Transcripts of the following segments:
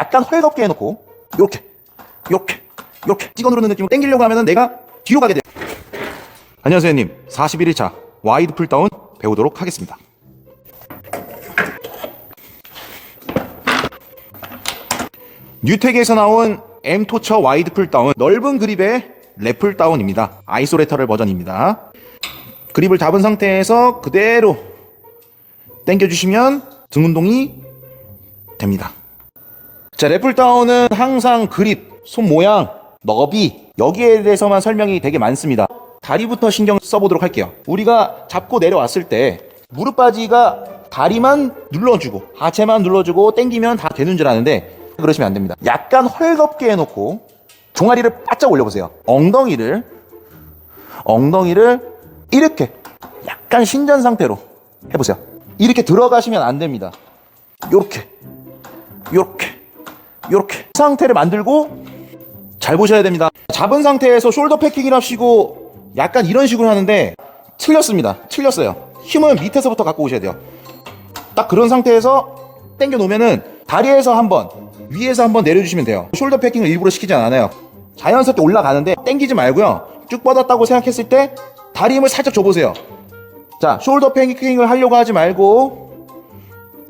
약간 헐겁게 해놓고 요렇게 찍어 누르는 느낌으로 당기려고 하면은 내가 뒤로 가게 돼요. 안녕하세요 님, 41일차 와이드 풀다운 배우도록 하겠습니다. 뉴텍에서 나온 M토처 와이드 풀다운, 넓은 그립의 랩풀 다운입니다. 아이소레터럴 버전입니다. 그립을 잡은 상태에서 그대로 당겨주시면 등 운동이 됩니다. 자, 랩풀 다운은 항상 그립, 손 모양, 너비, 여기에 대해서만 설명이 되게 많습니다. 다리부터 신경 써보도록 할게요. 우리가 잡고 내려왔을 때 무릎 바지가 다리만 눌러주고 하체만 눌러주고 당기면 다 되는 줄 아는데 그러시면 안 됩니다. 약간 헐겁게 해놓고 종아리를 바짝 올려보세요. 엉덩이를 이렇게 약간 신전 상태로 해보세요. 이렇게 들어가시면 안 됩니다. 요렇게 상태를 만들고 잘 보셔야 됩니다. 잡은 상태에서 숄더 패킹을 하시고 약간 이런 식으로 하는데 틀렸어요. 힘은 밑에서부터 갖고 오셔야 돼요. 딱 그런 상태에서 당겨 놓으면은 다리에서 한번, 위에서 한번 내려주시면 돼요. 숄더 패킹을 일부러 시키지 않아요. 자연스럽게 올라가는데 당기지 말고요. 쭉 뻗었다고 생각했을 때 다리 힘을 살짝 줘보세요. 자, 숄더 패킹을 하려고 하지 말고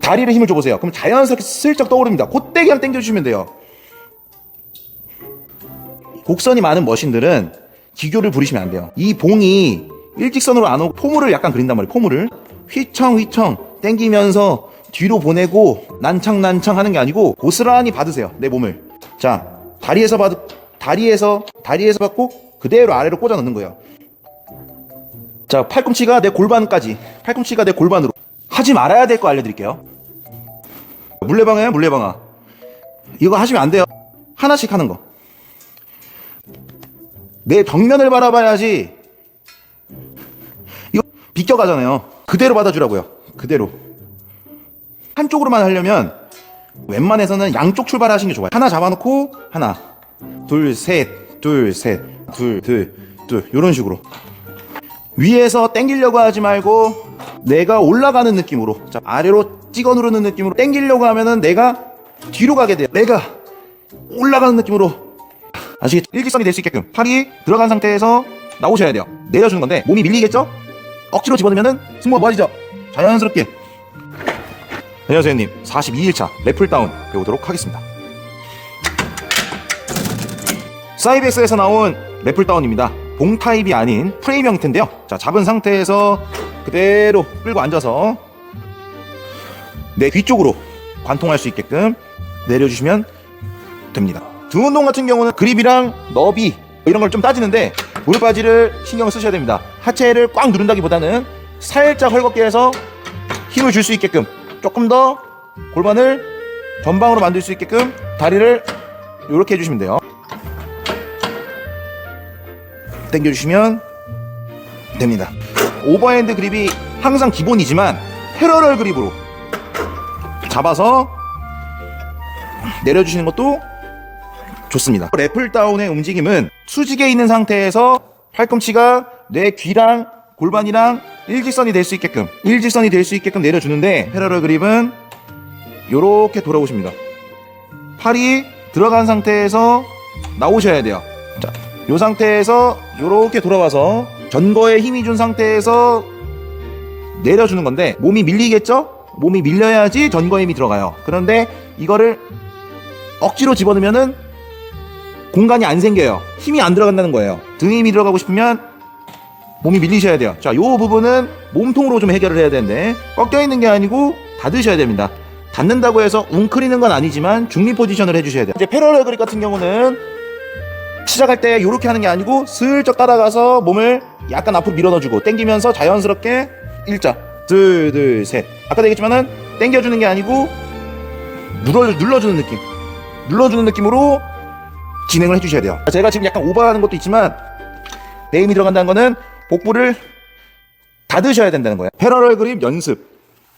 다리를 힘을 줘보세요. 그럼 자연스럽게 슬쩍 떠오릅니다. 곧대기만 당겨주시면 돼요. 곡선이 많은 머신들은 기교를 부리시면 안 돼요. 이 봉이 일직선으로 안 오고 포물을 약간 그린단 말이에요. 포물을 휘청 당기면서 뒤로 보내고 난창 하는 게 아니고 고스란히 받으세요. 내 몸을. 자, 다리에서 받고 그대로 아래로 꽂아 넣는 거예요. 자, 팔꿈치가 내 골반으로. 하지 말아야 될 거 알려드릴게요. 물레방아야, 물레방아. 이거 하시면 안 돼요. 하나씩 하는 거. 내 벽면을 바라봐야지. 이거 비껴가잖아요. 그대로 받아주라고요. 그대로. 한쪽으로만 하려면 웬만해서는 양쪽 출발하시는 게 좋아요. 하나 잡아놓고 하나, 둘, 셋, 이런 식으로. 위에서 당기려고 하지 말고 내가 올라가는 느낌으로, 자, 아래로 찍어 누르는 느낌으로 당기려고 하면은 내가 뒤로 가게 돼요. 내가 올라가는 느낌으로. 아시겠죠? 일직선이 될 수 있게끔 팔이 들어간 상태에서 나오셔야 돼요. 내려주는 건데 몸이 밀리겠죠? 억지로 집어넣으면은 승모가 모아지죠? 자연스럽게. 안녕하세요 님, 42일차 랩풀 다운 배우도록 하겠습니다. 사이베스에서 나온 랩풀 다운입니다. 봉 타입이 아닌 프레임 형태인데요. 자, 잡은 상태에서 그대로 끌고 앉아서 내 뒤쪽으로 관통할 수 있게끔 내려주시면 됩니다. 등 운동 같은 경우는 그립이랑 너비 이런 걸 좀 따지는데 무릎 바지를 신경을 쓰셔야 됩니다. 하체를 꽉 누른다기보다는 살짝 헐겁게 해서 힘을 줄 수 있게끔, 조금 더 골반을 전방으로 만들 수 있게끔 다리를 이렇게 해주시면 돼요. 당겨주시면 됩니다. 오버핸드 그립이 항상 기본이지만 패러럴 그립으로 잡아서 내려주시는 것도 좋습니다. 랩풀 다운의 움직임은 수직에 있는 상태에서 팔꿈치가 내 귀랑 골반이랑 일직선이 될 수 있게끔 내려주는데, 패러럴 그립은 요렇게 돌아오십니다. 팔이 들어간 상태에서 나오셔야 돼요. 자, 요 상태에서 요렇게 돌아와서 전거에 힘이 준 상태에서 내려주는 건데, 몸이 밀리겠죠? 몸이 밀려야지 전거에 힘이 들어가요. 그런데 이거를 억지로 집어넣으면은 공간이 안 생겨요. 힘이 안 들어간다는 거예요. 등 힘이 들어가고 싶으면 몸이 밀리셔야 돼요. 자, 요 부분은 몸통으로 좀 해결을 해야 되는데 꺾여 있는 게 아니고 닫으셔야 됩니다. 닫는다고 해서 웅크리는 건 아니지만 중립 포지션을 해주셔야 돼요. 이제 패러럴 그립 같은 경우는 시작할 때 이렇게 하는 게 아니고 슬쩍 따라가서 몸을 약간 앞으로 밀어넣어주고 당기면서 자연스럽게 일자, 둘, 셋. 아까도 얘기했지만은 당겨주는 게 아니고 눌러주는 느낌으로 진행을 해주셔야 돼요. 제가 지금 약간 오버하는 것도 있지만 내 힘이 들어간다는 거는 복부를 닫으셔야 된다는 거예요. 패러럴 그립 연습.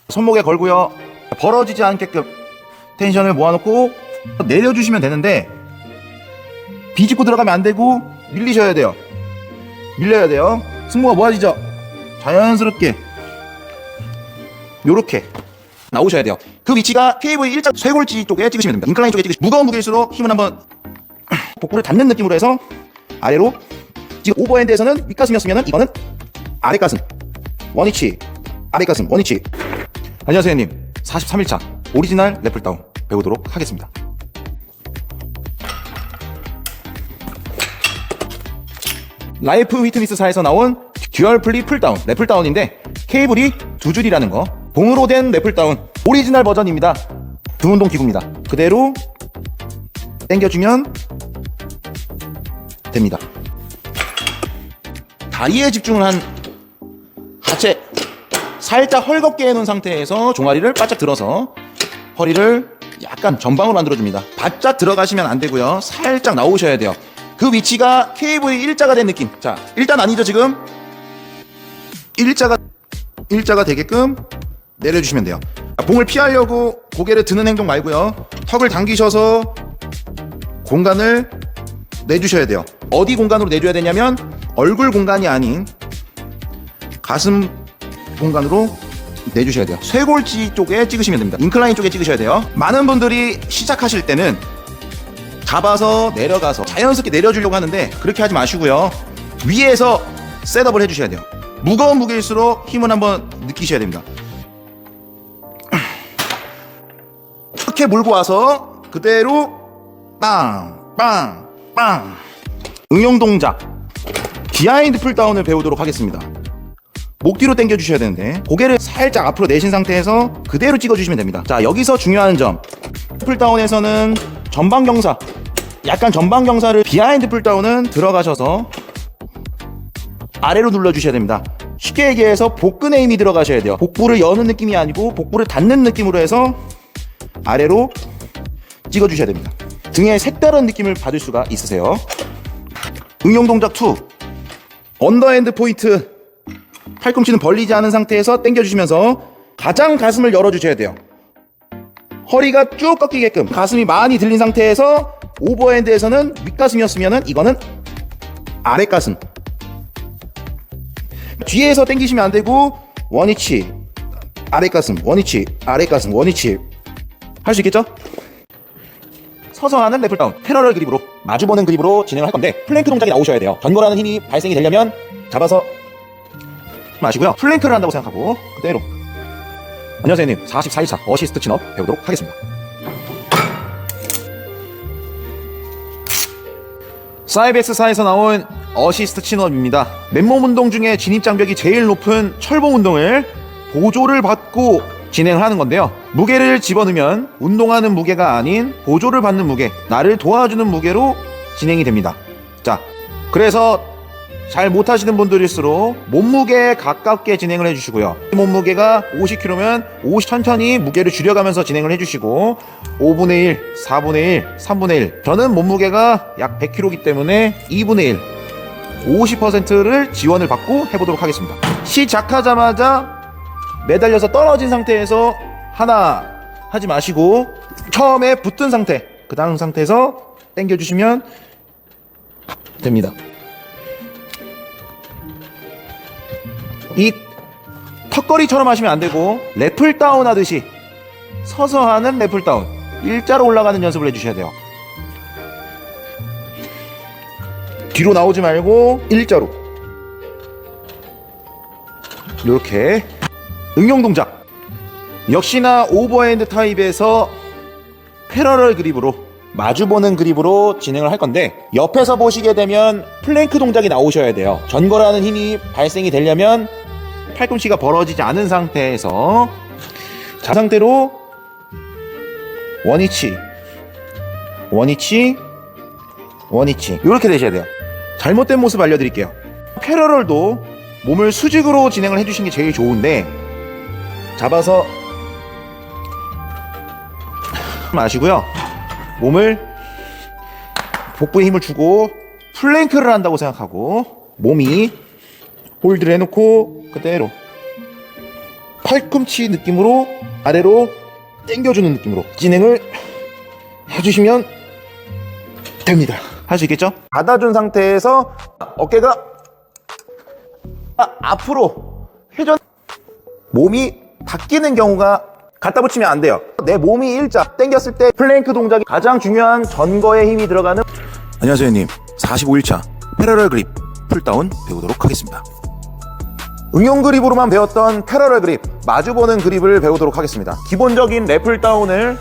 손목에 걸고요. 벌어지지 않게끔 텐션을 모아놓고 내려주시면 되는데 비집고 들어가면 안 되고 밀리셔야 돼요. 밀려야 돼요. 승모가 모아지죠? 자연스럽게 요렇게 나오셔야 돼요. 그 위치가 케이블 일자 쇄골지 쪽에 찍으시면 됩니다. 인클라인 쪽에 찍으시면 무거운 무게일수록 힘을 한번 복부를 닫는 느낌으로 해서 아래로 지금 오버핸드에서는 윗가슴이었으면 이거는 아랫가슴 원위치 아랫가슴 원위치. 안녕하세요 형님. 43일차 오리지널 래플다운 배우도록 하겠습니다. 라이프 휘트니스사에서 나온 듀얼 플리 풀다운 래플다운인데 케이블이 두 줄이라는 거, 봉으로 된 래플다운 오리지널 버전입니다. 등운동 기구입니다. 그대로 당겨주면 됩니다. 다리에 집중을 한 하체 살짝 헐겁게 해놓은 상태에서 종아리를 바짝 들어서 허리를 약간 전방으로 만들어줍니다. 바짝 들어가시면 안 되고요. 살짝 나오셔야 돼요. 그 위치가 케이블이 일자가 된 느낌. 자, 일단 아니죠 지금. 일자가 되게끔 내려주시면 돼요. 봉을 피하려고 고개를 드는 행동 말고요. 턱을 당기셔서 공간을 내주셔야 돼요. 어디 공간으로 내줘야 되냐면 얼굴 공간이 아닌 가슴 공간으로 내주셔야 돼요. 쇄골지 쪽에 찍으시면 됩니다. 인클라인 쪽에 찍으셔야 돼요. 많은 분들이 시작하실 때는 잡아서 내려가서 자연스럽게 내려주려고 하는데 그렇게 하지 마시고요. 위에서 셋업을 해주셔야 돼요. 무거운 무게일수록 힘을 한번 느끼셔야 됩니다. 이렇게 몰고 와서 그대로 빵, 빵, 빵. 응용 동작 비하인드 풀다운을 배우도록 하겠습니다. 목 뒤로 당겨 주셔야 되는데 고개를 살짝 앞으로 내신 상태에서 그대로 찍어 주시면 됩니다. 자, 여기서 중요한 점, 풀다운에서는 전방 경사, 약간 전방 경사를, 비하인드 풀다운은 들어가셔서 아래로 눌러 주셔야 됩니다. 쉽게 얘기해서 복근에 힘이 들어가셔야 돼요. 복부를 여는 느낌이 아니고 복부를 닫는 느낌으로 해서 아래로 찍어 주셔야 됩니다. 등에 색다른 느낌을 받을 수가 있으세요. 응용 동작 2, 언더핸드 포인트. 팔꿈치는 벌리지 않은 상태에서 당겨주시면서 가장 가슴을 열어주셔야 돼요. 허리가 쭉 꺾이게끔 가슴이 많이 들린 상태에서 오버핸드에서는 윗가슴이었으면 이거는 아랫가슴. 뒤에서 당기시면 안 되고 원위치 아랫가슴 원위치 아랫가슴 원위치 할 수 있겠죠? 서서 하는 래플다운 패러럴 그립으로 마주보는 그립으로 진행을 할 건데 플랭크 동작이 나오셔야 돼요. 전거라는 힘이 발생이 되려면 잡아서 마시고요. 플랭크를 한다고 생각하고 그대로. 안녕하세요 형님. 44일차 어시스트 친업 배우도록 하겠습니다. 사이베스사에서 나온 어시스트 친업입니다. 맨몸 운동 중에 진입장벽이 제일 높은 철봉 운동을 보조를 받고 진행을 하는 건데요. 무게를 집어넣으면 운동하는 무게가 아닌 보조를 받는 무게, 나를 도와주는 무게로 진행이 됩니다. 자, 그래서 잘 못하시는 분들일수록 몸무게에 가깝게 진행을 해주시고요. 몸무게가 50kg면 50 천천히 무게를 줄여가면서 진행을 해주시고 5분의 1, 4분의 1, 3분의 1. 저는 몸무게가 약 100kg이기 때문에 2분의 1, 50%를 지원을 받고 해보도록 하겠습니다. 시작하자마자 매달려서 떨어진 상태에서 하나 하지 마시고 처음에 붙은 상태, 그 다음 상태에서 당겨주시면 됩니다. 이 턱걸이처럼 하시면 안 되고 래플다운 하듯이 서서 하는 래플다운, 일자로 올라가는 연습을 해주셔야 돼요. 뒤로 나오지 말고 일자로 이렇게. 응용 동작 역시나 오버핸드 타입에서 패러럴 그립으로 마주보는 그립으로 진행을 할 건데 옆에서 보시게 되면 플랭크 동작이 나오셔야 돼요. 전거라는 힘이 발생이 되려면 팔꿈치가 벌어지지 않은 상태에서 자 상태로 원위치 원위치 원위치 이렇게 되셔야 돼요. 잘못된 모습 알려드릴게요. 패러럴도 몸을 수직으로 진행을 해주시는 게 제일 좋은데 잡아서 마시고요. 몸을 복부에 힘을 주고 플랭크를 한다고 생각하고 몸이 홀드를 해놓고 그대로 팔꿈치 느낌으로 아래로 당겨주는 느낌으로 진행을 해주시면 됩니다. 할 수 있겠죠? 받아준 상태에서 어깨가 앞으로 회전, 몸이 바뀌는 경우가 갖다 붙이면 안 돼요. 내 몸이 일자 당겼을 때 플랭크 동작이 가장 중요한 전거에 힘이 들어가는. 안녕하세요 형님, 45일차 패러럴 그립 풀다운 배우도록 하겠습니다. 응용 그립으로만 배웠던 패러럴 그립, 마주보는 그립을 배우도록 하겠습니다. 기본적인 래플 다운을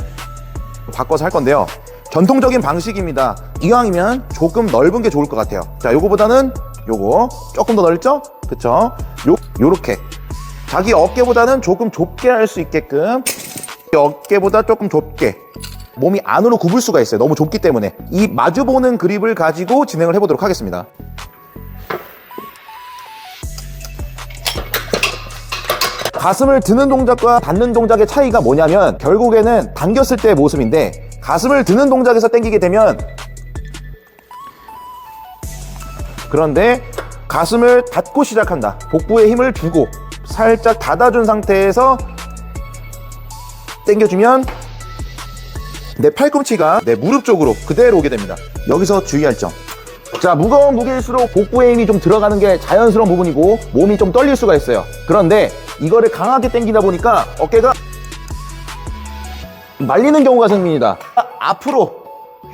바꿔서 할 건데요, 전통적인 방식입니다. 이왕이면 조금 넓은 게 좋을 것 같아요. 자, 요거보다는 요거 조금 더 넓죠? 그쵸? 요렇게 자기 어깨보다는 조금 좁게 할 수 있게끔, 어깨보다 조금 좁게 몸이 안으로 굽을 수가 있어요. 너무 좁기 때문에. 이 마주보는 그립을 가지고 진행을 해보도록 하겠습니다. 가슴을 드는 동작과 닫는 동작의 차이가 뭐냐면 결국에는 당겼을 때의 모습인데, 가슴을 드는 동작에서 당기게 되면, 그런데 가슴을 닫고 시작한다. 복부에 힘을 주고 살짝 닫아준 상태에서 당겨주면 내 팔꿈치가 내 무릎 쪽으로 그대로 오게 됩니다. 여기서 주의할 점. 자, 무거운 무게일수록 복부에 힘이 좀 들어가는 게 자연스러운 부분이고 몸이 좀 떨릴 수가 있어요. 그런데 이거를 강하게 당기다 보니까 어깨가 말리는 경우가 생깁니다. 앞으로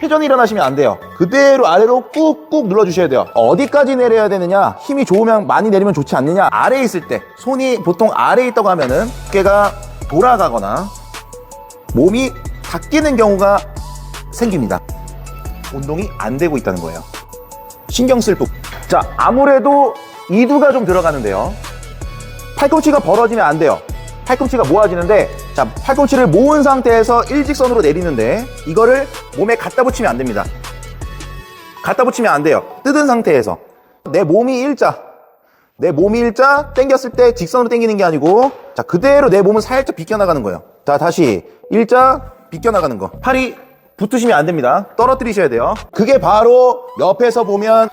회전이 일어나시면 안 돼요. 그대로 아래로 꾹꾹 눌러주셔야 돼요. 어디까지 내려야 되느냐, 힘이 좋으면 많이 내리면 좋지 않느냐. 아래에 있을 때, 손이 보통 아래에 있다고 하면은 어깨가 돌아가거나 몸이 닫히는 경우가 생깁니다. 운동이 안 되고 있다는 거예요. 신경 쓸 부분. 자, 아무래도 이두가 좀 들어가는데요, 팔꿈치가 벌어지면 안 돼요. 팔꿈치가 모아지는데, 자, 팔꿈치를 모은 상태에서 일직선으로 내리는데 이거를 몸에 갖다 붙이면 안 됩니다. 갖다 붙이면 안 돼요. 뜯은 상태에서 내 몸이 일자 당겼을 때 직선으로 당기는 게 아니고, 자, 그대로 내 몸은 살짝 비껴나가는 거예요. 자, 다시 일자 비껴나가는 거. 팔이 붙으시면 안 됩니다. 떨어뜨리셔야 돼요. 그게 바로 옆에서 보면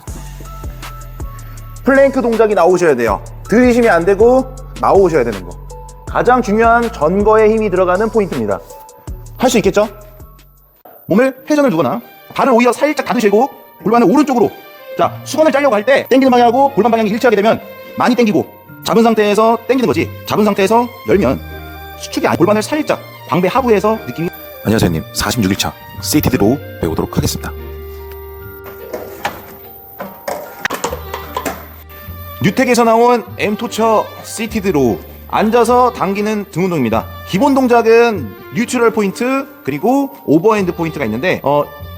플랭크 동작이 나오셔야 돼요. 들이시면 안 되고 나오셔야 되는 거. 가장 중요한 전거에 힘이 들어가는 포인트입니다. 할 수 있겠죠? 몸을 회전을 두거나 발을 오히려 살짝 닫으시고 골반을 오른쪽으로, 자, 수건을 짜려고 할 때 당기는 방향하고 골반 방향이 일치하게 되면 많이 당기고, 잡은 상태에서 당기는 거지, 잡은 상태에서 열면 수축이 골반을 살짝 광배 하부에서 느낌이. 안녕하세요 형님, 46일차 시티드 로우 배우도록 하겠습니다. 뉴텍에서 나온 엠토처 시티드 로우, 앉아서 당기는 등 운동입니다. 기본 동작은 뉴트럴 포인트 그리고 오버핸드 포인트가 있는데,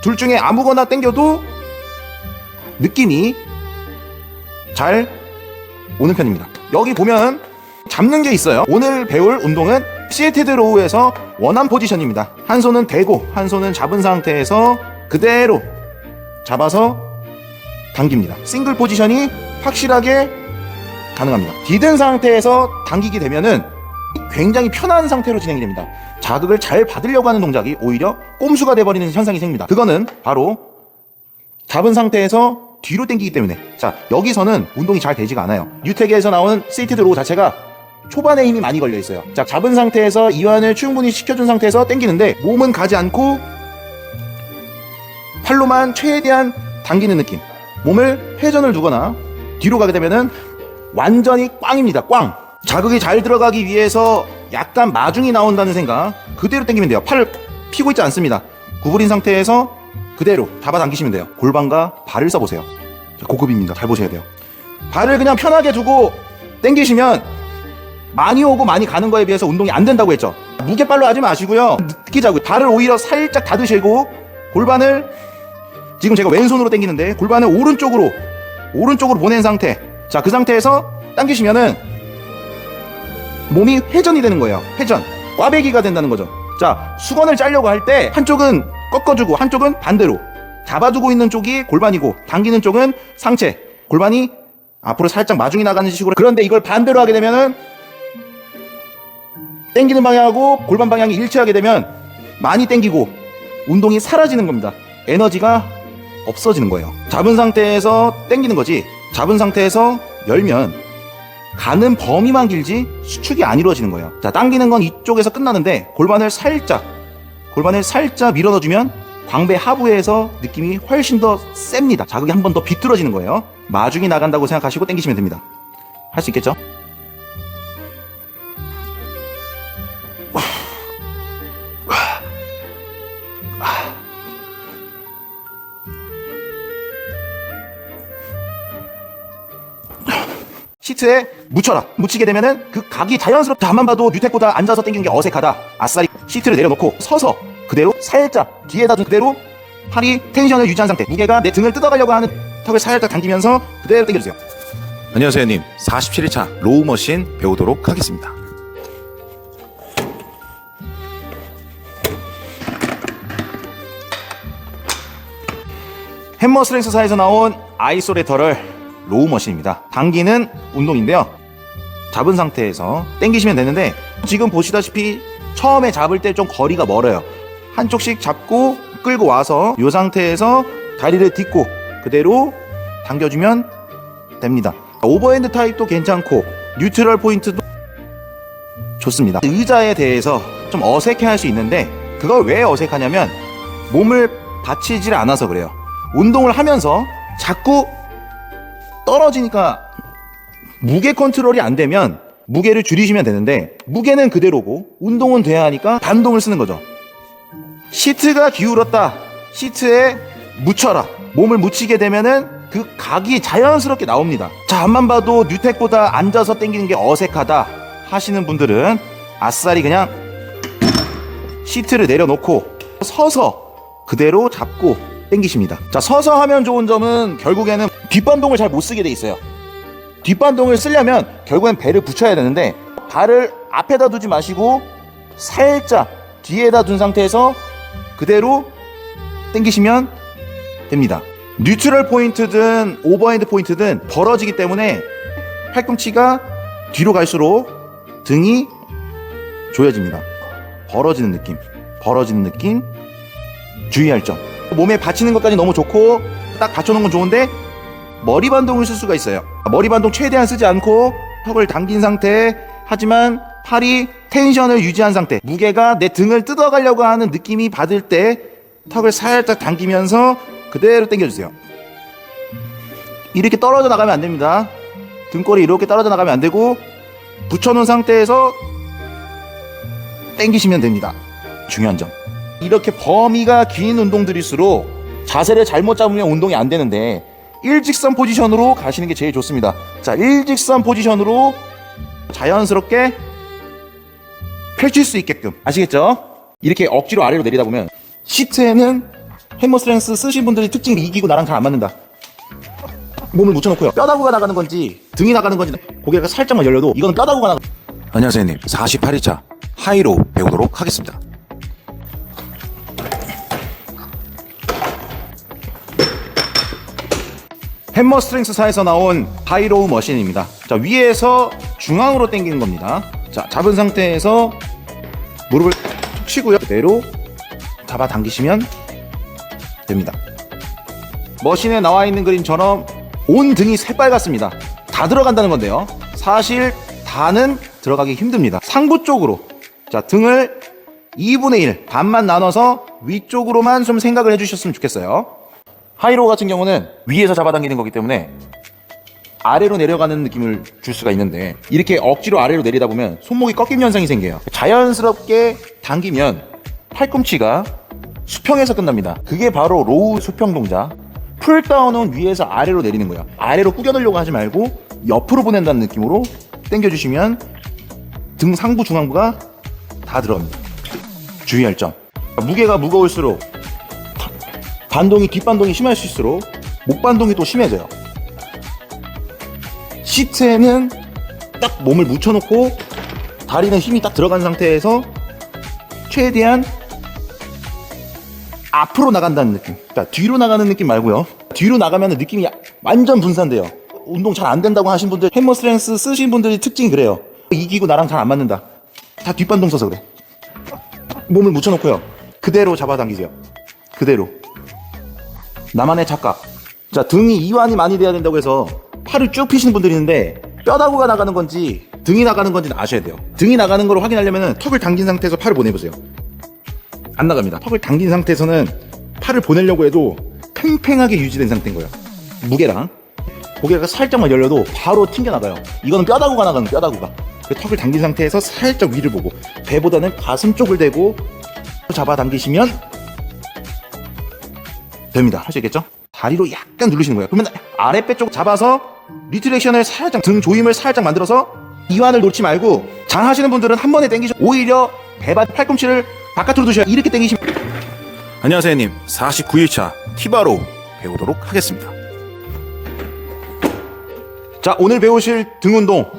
둘 중에 아무거나 당겨도 느낌이 잘 오는 편입니다. 여기 보면 잡는 게 있어요. 오늘 배울 운동은 시티드 로우에서 원한 포지션입니다. 한 손은 대고 한 손은 잡은 상태에서 그대로 잡아서 당깁니다. 싱글 포지션이 확실하게 가능합니다. 디든 상태에서 당기게 되면은 굉장히 편한 상태로 진행이 됩니다. 자극을 잘 받으려고 하는 동작이 오히려 꼼수가 돼버리는 현상이 생깁니다. 그거는 바로 잡은 상태에서 뒤로 당기기 때문에. 자, 여기서는 운동이 잘 되지가 않아요. 뉴텍에서 나오는 시티드 로우 자체가 초반에 힘이 많이 걸려 있어요. 자, 잡은 상태에서 이완을 충분히 시켜준 상태에서 당기는데 몸은 가지 않고 팔로만 최대한 당기는 느낌. 몸을 회전을 두거나 뒤로 가게 되면은 완전히 꽝입니다. 꽝. 자극이 잘 들어가기 위해서 약간 마중이 나온다는 생각, 그대로 당기면 돼요. 팔을 피고 있지 않습니다. 구부린 상태에서 그대로 잡아당기시면 돼요. 골반과 발을 써보세요. 고급입니다. 잘 보셔야 돼요. 발을 그냥 편하게 두고 당기시면 많이 오고 많이 가는 거에 비해서 운동이 안 된다고 했죠. 무게발로 하지 마시고요. 느끼자고요. 발을 오히려 살짝 닫으시고 골반을, 지금 제가 왼손으로 당기는데 골반을 오른쪽으로 보낸 상태. 자, 그 상태에서 당기시면은 몸이 회전이 되는 거예요. 회전. 꽈배기가 된다는 거죠. 자, 수건을 짜려고 할 때 한쪽은 꺾어주고 한쪽은 반대로 잡아주고 있는 쪽이 골반이고 당기는 쪽은 상체. 골반이 앞으로 살짝 마중이 나가는 식으로. 그런데 이걸 반대로 하게 되면은 당기는 방향하고 골반 방향이 일치하게 되면 많이 당기고 운동이 사라지는 겁니다. 에너지가 없어지는 거예요. 잡은 상태에서 당기는 거지, 잡은 상태에서 열면 가는 범위만 길지 수축이 안 이루어지는 거예요. 자, 당기는 건 이쪽에서 끝나는데 골반을 살짝 밀어넣어주면 광배 하부에서 느낌이 훨씬 더 셉니다. 자극이 한 번 더 비틀어지는 거예요. 마중이 나간다고 생각하시고 당기시면 됩니다. 할 수 있겠죠? 시트에 묻혀라. 묻히게 되면은 그 각이 자연스럽게 앞만 봐도 뉴텍보다 앉아서 당기는 게 어색하다. 아싸리 시트를 내려놓고 서서 그대로 살짝 뒤에다 둔 그대로 팔이 텐션을 유지한 상태. 무게가 내 등을 뜯어가려고 하는 턱을 살짝 당기면서 그대로 당겨주세요. 안녕하세요 형님. 47일차 로우 머신 배우도록 하겠습니다. 햄머 스트렝스사에서 나온 아이소레터럴 로우 머신입니다. 당기는 운동인데요. 잡은 상태에서 당기시면 되는데 지금 보시다시피 처음에 잡을 때 좀 거리가 멀어요. 한쪽씩 잡고 끌고 와서 이 상태에서 다리를 딛고 그대로 당겨주면 됩니다. 오버핸드 타입도 괜찮고 뉴트럴 포인트도 좋습니다. 의자에 대해서 좀 어색해할 수 있는데 그걸 왜 어색하냐면 몸을 받치질 않아서 그래요. 운동을 하면서 자꾸 떨어지니까 무게 컨트롤이 안 되면 무게를 줄이시면 되는데 무게는 그대로고 운동은 돼야 하니까 반동을 쓰는 거죠. 시트가 기울었다. 시트에 묻혀라. 몸을 묻히게 되면은 그 각이 자연스럽게 나옵니다. 자, 앞만 봐도 뉴텍보다 앉아서 당기는 게 어색하다 하시는 분들은 아싸리 그냥 시트를 내려놓고 서서 그대로 잡고 당기십니다. 자, 서서 하면 좋은 점은 결국에는 뒷반동을 잘 못 쓰게 돼 있어요. 뒷반동을 쓰려면 결국엔 배를 붙여야 되는데 발을 앞에다 두지 마시고 살짝 뒤에다 둔 상태에서 그대로 당기시면 됩니다. 뉴트럴 포인트든 오버핸드 포인트든 벌어지기 때문에 팔꿈치가 뒤로 갈수록 등이 조여집니다. 벌어지는 느낌 주의할 점. 몸에 받치는 것까지 너무 좋고 딱 받쳐놓은 건 좋은데 머리 반동을 쓸 수가 있어요. 머리 반동 최대한 쓰지 않고 턱을 당긴 상태, 하지만 팔이 텐션을 유지한 상태, 무게가 내 등을 뜯어가려고 하는 느낌이 받을 때 턱을 살짝 당기면서 그대로 당겨주세요. 이렇게 떨어져 나가면 안 됩니다. 등골이 이렇게 떨어져 나가면 안 되고 붙여놓은 상태에서 당기시면 됩니다. 중요한 점. 이렇게 범위가 긴 운동들일수록 자세를 잘못 잡으면 운동이 안 되는데 일직선 포지션으로 가시는 게 제일 좋습니다. 자, 일직선 포지션으로 자연스럽게 펼칠 수 있게끔. 아시겠죠? 이렇게 억지로 아래로 내리다 보면 시트에는 햄머 스트렝스 쓰신 분들이 특징이 이기고 나랑 잘 안 맞는다. 몸을 묻혀놓고요. 뼈다구가 나가는 건지 등이 나가는 건지 고개가 살짝만 열려도 이거는 뼈다구가 나가. 안녕하세요 형님. 48일차 하이로 배우도록 하겠습니다. 햄머 스트렝스사에서 나온 하이로우 머신입니다. 자, 위에서 중앙으로 당기는 겁니다. 자, 잡은 상태에서 무릎을 툭 치고요. 그대로 잡아 당기시면 됩니다. 머신에 나와 있는 그림처럼 온 등이 새빨갛습니다. 다 들어간다는 건데요. 사실 다는 들어가기 힘듭니다. 상부 쪽으로. 자, 등을 2분의 1 반만 나눠서 위쪽으로만 좀 생각을 해주셨으면 좋겠어요. 하이로우 같은 경우는 위에서 잡아당기는 거기 때문에 아래로 내려가는 느낌을 줄 수가 있는데 이렇게 억지로 아래로 내리다 보면 손목이 꺾이는 현상이 생겨요. 자연스럽게 당기면 팔꿈치가 수평에서 끝납니다. 그게 바로 로우 수평 동작. 풀다운은 위에서 아래로 내리는 거예요. 아래로 구겨놓으려고 하지 말고 옆으로 보낸다는 느낌으로 당겨주시면 등 상부 중앙부가 다 들어갑니다. 주의할 점. 무게가 무거울수록 반동이 뒷반동이 심할수록 목반동이 또 심해져요. 시트에는 딱 몸을 묻혀놓고 다리는 힘이 딱 들어간 상태에서 최대한 앞으로 나간다는 느낌. 그러니까 뒤로 나가는 느낌 말고요. 뒤로 나가면 느낌이 완전 분산돼요. 운동 잘 안 된다고 하신 분들, 햄머 스트렝스 쓰신 분들이 특징이 그래요. 이기고 나랑 잘 안 맞는다. 다 뒷반동 써서 그래. 몸을 묻혀놓고요. 그대로 잡아당기세요. 그대로. 나만의 착각. 자, 등이 이완이 많이 돼야 된다고 해서 팔을 쭉 펴시는 분들이 있는데 뼈다구가 나가는 건지 등이 나가는 건지는 아셔야 돼요. 등이 나가는 걸 확인하려면 턱을 당긴 상태에서 팔을 보내보세요. 안 나갑니다. 턱을 당긴 상태에서는 팔을 보내려고 해도 팽팽하게 유지된 상태인 거예요. 무게랑 고개가 살짝만 열려도 바로 튕겨나가요. 이거는 뼈다구가 나가는 뼈다구가. 턱을 당긴 상태에서 살짝 위를 보고 배보다는 가슴 쪽을 대고 잡아당기시면 됩니다. 할 수 있겠죠? 다리로 약간 누르시는 거예요. 그러면 아랫배 쪽 잡아서 리트렉션을 살짝, 등 조임을 살짝 만들어서 이완을 놓지 말고, 잘 하시는 분들은 한 번에 당기셔. 오히려 배바 팔꿈치를 바깥으로 두셔야 이렇게 당기시면. 안녕하세요, 님. 49일차 티바로우 배우도록 하겠습니다. 자, 오늘 배우실 등 운동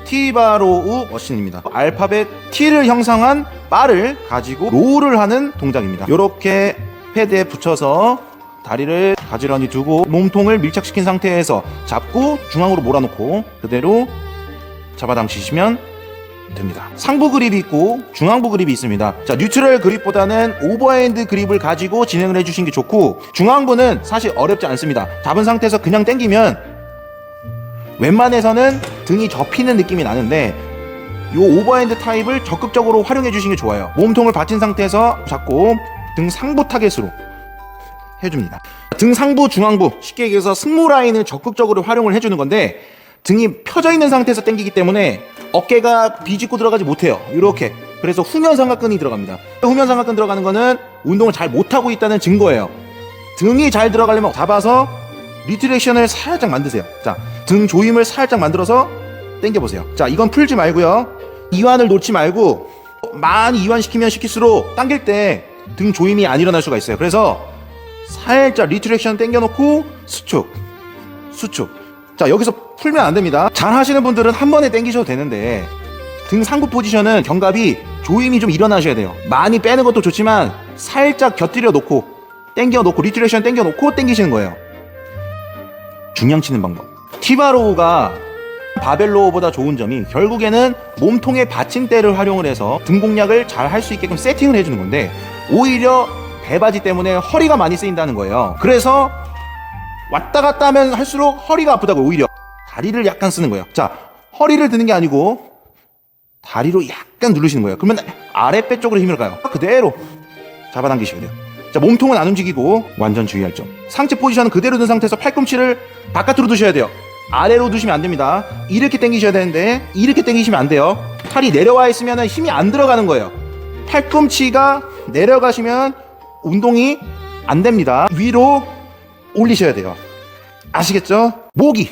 티바로우 머신입니다. 알파벳 T를 형성한 바를 가지고 로우를 하는 동작입니다. 이렇게 패드에 붙여서 다리를 가지런히 두고 몸통을 밀착시킨 상태에서 잡고 중앙으로 몰아놓고 그대로 잡아당기시면 됩니다. 상부 그립이 있고 중앙부 그립이 있습니다. 자, 뉴트럴 그립보다는 오버핸드 그립을 가지고 진행을 해주시는 게 좋고, 중앙부는 사실 어렵지 않습니다. 잡은 상태에서 그냥 당기면 웬만해서는 등이 접히는 느낌이 나는데, 요 오버핸드 타입을 적극적으로 활용해 주시는 게 좋아요. 몸통을 받친 상태에서 잡고 등 상부 타겟으로 해줍니다. 등 상부 중앙부, 쉽게 얘기해서 승모 라인을 적극적으로 활용을 해주는 건데, 등이 펴져 있는 상태에서 당기기 때문에 어깨가 비집고 들어가지 못해요. 이렇게. 그래서 후면 삼각근이 들어갑니다. 후면 삼각근 들어가는 거는 운동을 잘 못하고 있다는 증거예요. 등이 잘 들어가려면 잡아서 리트렉션을 살짝 만드세요. 자, 등 조임을 살짝 만들어서 당겨보세요. 자, 이건 풀지 말고요. 이완을 놓지 말고, 많이 이완시키면 시킬수록 당길 때 등 조임이 안 일어날 수가 있어요. 그래서 살짝 리트렉션 당겨놓고 수축. 자, 여기서 풀면 안 됩니다. 잘 하시는 분들은 한 번에 당기셔도 되는데, 등 상부 포지션은 견갑이 조임이 좀 일어나셔야 돼요. 많이 빼는 것도 좋지만 살짝 곁들여 놓고 당겨놓고 리트렉션 당겨놓고 당기시는 거예요. 중량 치는 방법. 티바로우가 바벨로우보다 좋은 점이 결국에는 몸통의 받침대를 활용을 해서 등 공략을 잘 할 수 있게끔 세팅을 해주는 건데, 오히려 배바지 때문에 허리가 많이 쓰인다는 거예요. 그래서 왔다 갔다 하면 할수록 허리가 아프다고. 오히려 다리를 약간 쓰는 거예요. 자, 허리를 드는 게 아니고 다리로 약간 누르시는 거예요. 그러면 아랫배 쪽으로 힘을 가요. 그대로 잡아당기시면 돼요. 자, 몸통은 안 움직이고 완전 주의할 점. 상체 포지션은 그대로 든 상태에서 팔꿈치를 바깥으로 두셔야 돼요. 아래로 두시면 안 됩니다. 이렇게 당기셔야 되는데 이렇게 당기시면 안 돼요. 팔이 내려와 있으면 힘이 안 들어가는 거예요. 팔꿈치가 내려가시면 운동이 안 됩니다. 위로 올리셔야 돼요. 아시겠죠? 모기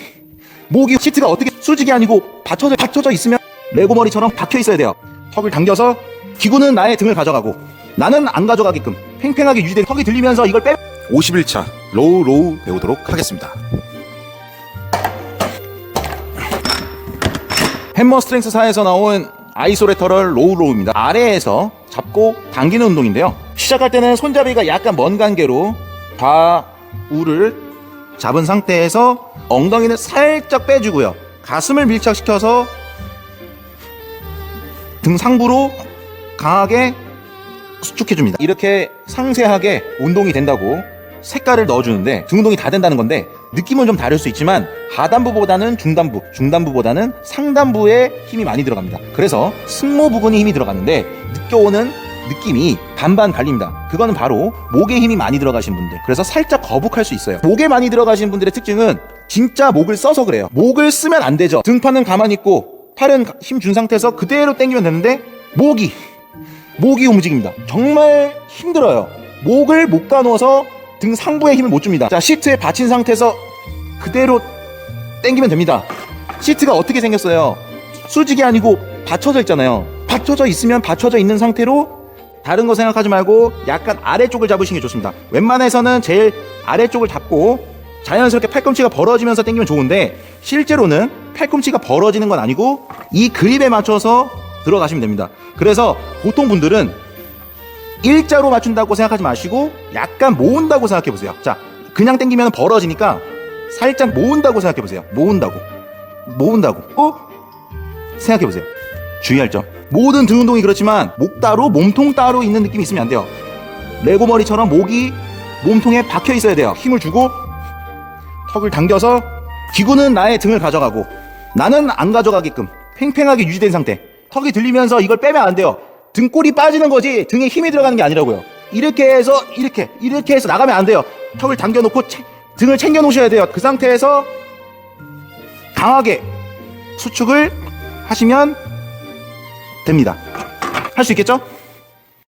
시트가 어떻게 수직이 아니고 받쳐져 있으면 레고 머리처럼 박혀 있어야 돼요. 턱을 당겨서 기구는 나의 등을 가져가고 나는 안 가져가게끔 팽팽하게 유지된 턱이 들리면서 이걸 51차 로우 배우도록 하겠습니다. 햄머 스트렝스 사에서 나온 아이소레터럴 로우입니다. 아래에서 잡고 당기는 운동인데요. 시작할 때는 손잡이가 약간 먼 관계로 좌우를 잡은 상태에서 엉덩이는 살짝 빼주고요. 가슴을 밀착시켜서 등 상부로 강하게 수축해줍니다. 이렇게 상세하게 운동이 된다고 색깔을 넣어주는데, 등 운동이 다 된다는 건데 느낌은 좀 다를 수 있지만 하단부보다는 중단부보다는 상단부에 힘이 많이 들어갑니다. 그래서 승모 부근에 힘이 들어가는데 느껴오는 느낌이 반반 갈립니다. 그거는 바로 목에 힘이 많이 들어가신 분들, 그래서 살짝 거북할 수 있어요. 목에 많이 들어가신 분들의 특징은 진짜 목을 써서 그래요. 목을 쓰면 안 되죠. 등판은 가만히 있고 팔은 힘 준 상태에서 그대로 당기면 되는데 목이 움직입니다. 정말 힘들어요. 목을 못 가누어서 등 상부에 힘을 못 줍니다. 자, 시트에 받친 상태에서 그대로 당기면 됩니다. 시트가 어떻게 생겼어요? 수직이 아니고 받쳐져 있잖아요. 받쳐져 있으면 받쳐져 있는 상태로 다른 거 생각하지 말고 약간 아래쪽을 잡으시는 게 좋습니다. 웬만해서는 제일 아래쪽을 잡고 자연스럽게 팔꿈치가 벌어지면서 당기면 좋은데, 실제로는 팔꿈치가 벌어지는 건 아니고 이 그립에 맞춰서 들어가시면 됩니다. 그래서 보통 분들은 일자로 맞춘다고 생각하지 마시고 약간 모은다고 생각해 보세요. 자, 그냥 당기면 벌어지니까 살짝 모은다고 생각해 보세요. 모은다고 생각해 보세요. 주의할 점. 모든 등 운동이 그렇지만 목 따로 몸통 따로 있는 느낌이 있으면 안 돼요. 레고 머리처럼 목이 몸통에 박혀 있어야 돼요. 힘을 주고 턱을 당겨서 기구는 나의 등을 가져가고 나는 안 가져가게끔 팽팽하게 유지된 상태. 턱이 들리면서 이걸 빼면 안 돼요. 등골이 빠지는 거지 등에 힘이 들어가는 게 아니라고요. 이렇게 해서 이렇게 해서 나가면 안 돼요. 턱을 당겨놓고 등을 챙겨 놓으셔야 돼요. 그 상태에서 강하게 수축을 하시면 됩니다. 할 수 있겠죠?